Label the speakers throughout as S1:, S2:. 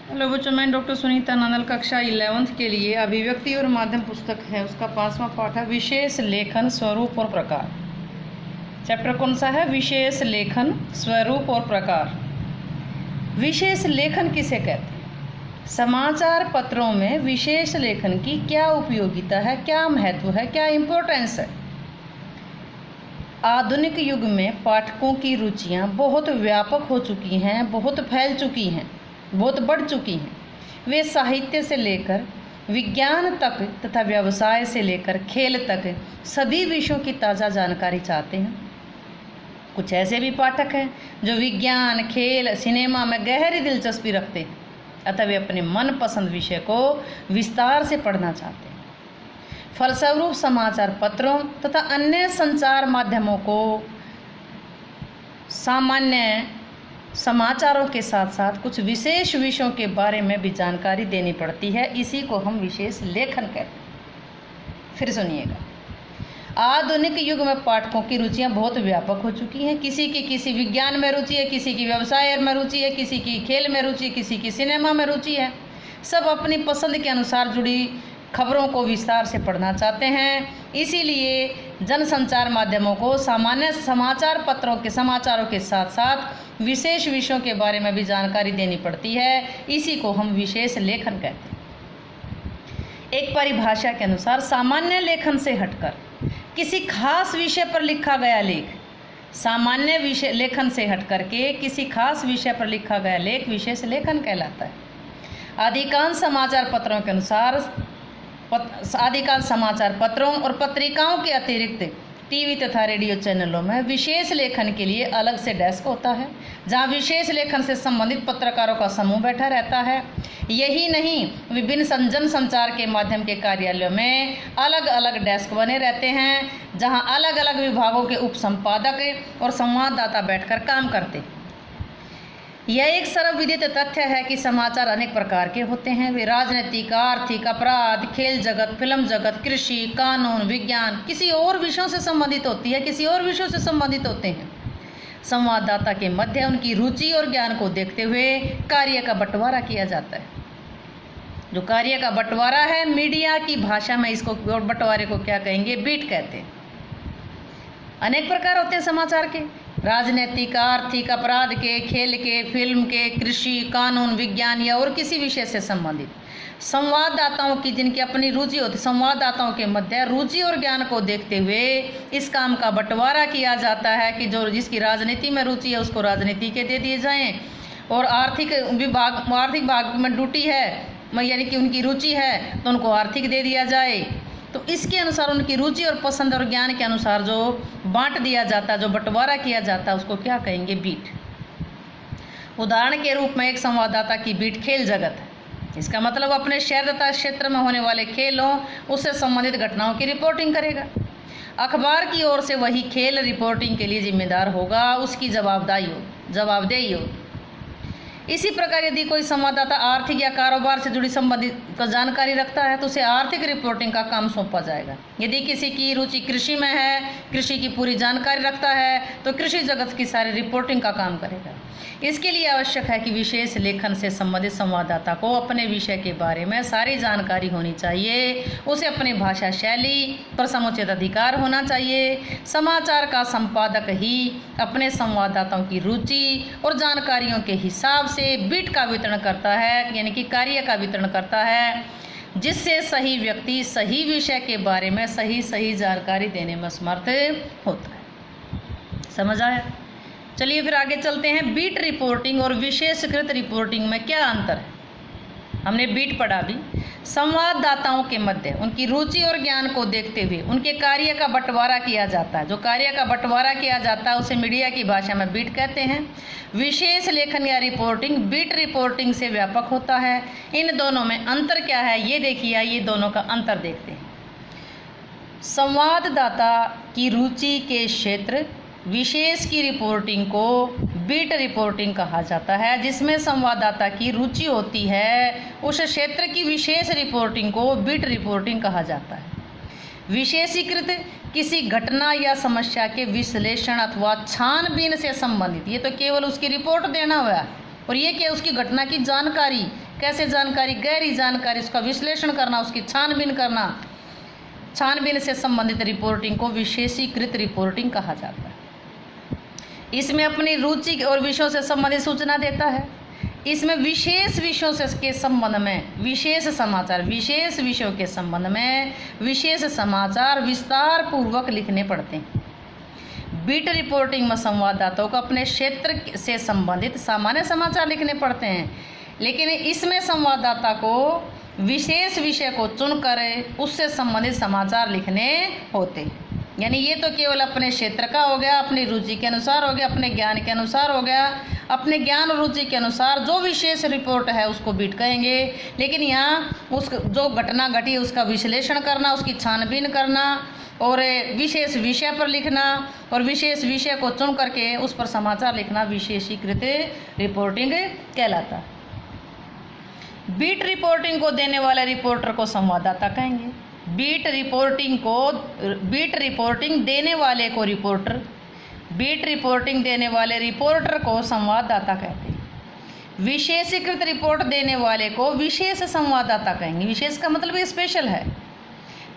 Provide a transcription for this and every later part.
S1: Hello बच्चों, मैं doctor Sunita Nandal कक्षा 11th के लिए अभिव्यक्ति और माध्यम पुस्तक है, उसका 5वां पाठ है विशेष लेखन स्वरूप और प्रकार। चैप्टर कौन सा है? विशेष लेखन स्वरूप और प्रकार। विशेष लेखन किसे कहते हैं? समाचार पत्रों में विशेष लेखन की क्या उपयोगिता है, क्या महत्व है, क्या इम्पोर्टेंस है? आधुनिक युग में पाठकों की रुचियाँ बहुत व्यापक हो चुकी हैं, बहुत फैल चुकी हैं, बहुत बढ़ चुकी हैं। वे साहित्य से लेकर विज्ञान तक तथा व्यवसाय से लेकर खेल तक सभी विषयों की ताज़ा जानकारी चाहते हैं। कुछ ऐसे भी पाठक हैं जो विज्ञान, खेल, सिनेमा में गहरी दिलचस्पी रखते हैं अतः वे अपने मनपसंद विषय को विस्तार से पढ़ना चाहते हैं। फलस्वरूप समाचार पत्रों तथा अन्य संचार माध्यमों को सामान्य समाचारों के साथ साथ कुछ विशेष विषयों के बारे में भी जानकारी देनी पड़ती है। इसी को हम विशेष लेखन कहते हैं। फिर सुनिएगा, आधुनिक युग में पाठकों की रुचियां बहुत व्यापक हो चुकी हैं। किसी की किसी विज्ञान में रुचि है, किसी की व्यवसाय में रुचि है, किसी की खेल में रुचि है, किसी की सिनेमा में रुचि है। सब अपनी पसंद के अनुसार जुड़ी खबरों को विस्तार से पढ़ना चाहते हैं। इसीलिए जनसंचार माध्यमों को सामान्य समाचार पत्रों के समाचारों के साथ साथ विशेष विषयों के बारे में भी जानकारी देनी पड़ती है। इसी को हम विशेष लेखन कहते हैं। एक परिभाषा के अनुसार सामान्य लेखन से हटकर किसी खास विषय पर लिखा गया लेख, सामान्य विषय लेखन से हटकर के किसी खास विषय पर लिखा गया लेख विशेष लेखन कहलाता है। अधिकांश समाचार पत्रों के अनुसार अधिकांश समाचार पत्रों और पत्रिकाओं के अतिरिक्त टीवी तथा रेडियो चैनलों में विशेष लेखन के लिए अलग से डेस्क होता है, जहां विशेष लेखन से संबंधित पत्रकारों का समूह बैठा रहता है। यही नहीं, विभिन्न जन संचार के माध्यम के कार्यालयों में अलग अलग डेस्क बने रहते हैं, जहां अलग अलग विभागों के उप संपादक और संवाददाता बैठकर काम करते हैं। यह एक सर्वविदित तथ्य है कि समाचार अनेक प्रकार के होते हैं। वे राजनीतिक, आर्थिक, अपराध, खेल जगत, फिल्म जगत, कृषि, कानून, विज्ञान, किसी और विषयों से संबंधित होती है, किसी और विषयों से संबंधित होते हैं। संवाददाता के मध्य उनकी रुचि और ज्ञान को देखते हुए कार्य का बंटवारा किया जाता है। जो कार्य का बंटवारा है, मीडिया की भाषा में इसको बंटवारे को क्या कहेंगे? बीट कहते हैं। अनेक प्रकार होते हैं समाचार के, राजनीतिक, आर्थिक, अपराध के, खेल के, फिल्म के, कृषि, कानून, विज्ञान या और किसी विषय से संबंधित। संवाददाताओं की जिनकी अपनी रुचि होती, संवाददाताओं के मध्य रुचि और ज्ञान को देखते हुए इस काम का बंटवारा किया जाता है कि जो जिसकी राजनीति में रुचि है उसको राजनीति के दे दिए जाएं, और आर्थिक भाग में ड्यूटी है यानी कि उनकी रुचि है तो उनको आर्थिक दे दिया जाए। तो इसके अनुसार उनकी रुचि और पसंद और ज्ञान के अनुसार जो बांट दिया जाता है, जो बंटवारा किया जाता है, उसको क्या कहेंगे? बीट। उदाहरण के रूप में एक संवाददाता की बीट खेल जगत है। इसका मतलब अपने शहर तथा क्षेत्र में होने वाले खेलों, उससे संबंधित घटनाओं की रिपोर्टिंग करेगा। अखबार की ओर से वही खेल रिपोर्टिंग के लिए जिम्मेदार होगा, उसकी जवाबदेही हो। इसी प्रकार यदि कोई संवाददाता आर्थिक या कारोबार से जुड़ी संबंधित जानकारी रखता है तो उसे आर्थिक रिपोर्टिंग का काम सौंपा जाएगा। यदि किसी की रुचि कृषि में है, कृषि की पूरी जानकारी रखता है तो कृषि जगत की सारी रिपोर्टिंग का काम करेगा। इसके लिए आवश्यक है कि विशेष लेखन से संबंधित संवाददाता को अपने विषय के बारे में सारी जानकारी होनी चाहिए। उसे अपनी भाषा शैली पर समुचित अधिकार होना चाहिए। समाचार का संपादक ही अपने संवाददाताओं की रुचि और जानकारियों के हिसाब से बीट का वितरण करता है, यानी कि कार्य का वितरण करता है, जिससे सही व्यक्ति सही विषय के बारे में सही जानकारी देने में समर्थ होता है। समझ आया? चलिए फिर आगे चलते हैं। बीट रिपोर्टिंग और विशेषकृत रिपोर्टिंग में क्या अंतर है? हमने बीट पढ़ा भी। संवाददाताओं के मध्य उनकी रुचि और ज्ञान को देखते हुए उनके कार्य का बंटवारा किया जाता है। जो कार्य का बंटवारा किया जाता है उसे मीडिया की भाषा में बीट कहते हैं। विशेष लेखन या रिपोर्टिंग बीट रिपोर्टिंग से व्यापक होता है। इन दोनों में अंतर क्या है ये देखिए, आइए दोनों का अंतर देखते हैं। संवाददाता की रुचि के क्षेत्र विशेष की रिपोर्टिंग को बीट रिपोर्टिंग कहा जाता है। जिसमें संवाददाता की रुचि होती है उस क्षेत्र की विशेष रिपोर्टिंग को बीट रिपोर्टिंग कहा जाता है। विशेषीकृत किसी घटना या समस्या के विश्लेषण अथवा छानबीन से संबंधित, ये तो केवल उसकी रिपोर्ट देना हुआ, और ये क्या उसकी घटना की जानकारी कैसे जानकारी? गहरी जानकारी, उसका विश्लेषण करना, उसकी छानबीन करना। छानबीन से संबंधित रिपोर्टिंग को विशेषीकृत रिपोर्टिंग कहा जाता है। इसमें अपनी रुचि और विषयों से संबंधित सूचना देता है। इसमें विशेष विषयों से के संबंध में विशेष समाचार, विशेष विषयों के संबंध में विशेष समाचार विस्तार पूर्वक लिखने पड़ते हैं। बीट रिपोर्टिंग में संवाददाताओं को अपने क्षेत्र से संबंधित सामान्य समाचार लिखने पड़ते हैं, लेकिन इसमें संवाददाता को विशेष विषय को चुनकर उससे संबंधित समाचार लिखने होते हैं। यानी ये तो केवल अपने क्षेत्र का हो गया, अपनी रुचि के अनुसार हो गया, अपने ज्ञान के अनुसार हो गया, अपने ज्ञान और रुचि के अनुसार जो विशेष रिपोर्ट है उसको बीट कहेंगे। लेकिन यहाँ उस जो घटना घटी उसका विश्लेषण करना, उसकी छानबीन करना और विशेष विषय पर लिखना और विशेष विषय को चुन करके उस पर समाचार लिखना विशेषीकृत रिपोर्टिंग कहलाता है। बीट रिपोर्टिंग को देने वाले रिपोर्टर को संवाददाता कहेंगे। बीट रिपोर्टिंग देने वाले को रिपोर्टर, बीट रिपोर्टिंग देने वाले रिपोर्टर को संवाददाता कहते हैं। विशेषीकृत रिपोर्ट देने वाले को विशेष संवाददाता कहेंगे। विशेष का मतलब ये स्पेशल है।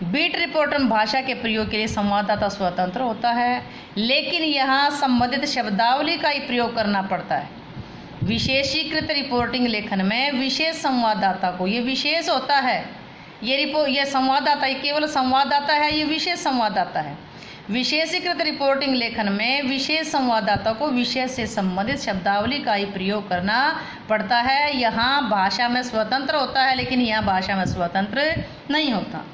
S1: बीट रिपोर्टर में भाषा के प्रयोग के लिए संवाददाता स्वतंत्र होता है, लेकिन यहाँ संबंधित शब्दावली का ही प्रयोग करना पड़ता है। विशेषीकृत रिपोर्टिंग लेखन में विशेष संवाददाता को, ये विशेष होता है, ये संवाददाता, ये केवल संवाददाता है, ये विशेष संवाददाता है। विशेषीकृत रिपोर्टिंग लेखन में विशेष संवाददाता को विषय से संबंधित शब्दावली का ही प्रयोग करना पड़ता है। यहाँ भाषा में स्वतंत्र होता है, लेकिन यहाँ भाषा में स्वतंत्र नहीं होता।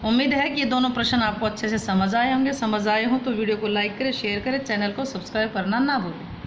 S1: उम्मीद है कि ये दोनों प्रश्न आपको अच्छे से समझ आए होंगे। समझ आए हों तो वीडियो को लाइक करें, शेयर करें, चैनल को सब्सक्राइब करना ना भूलें।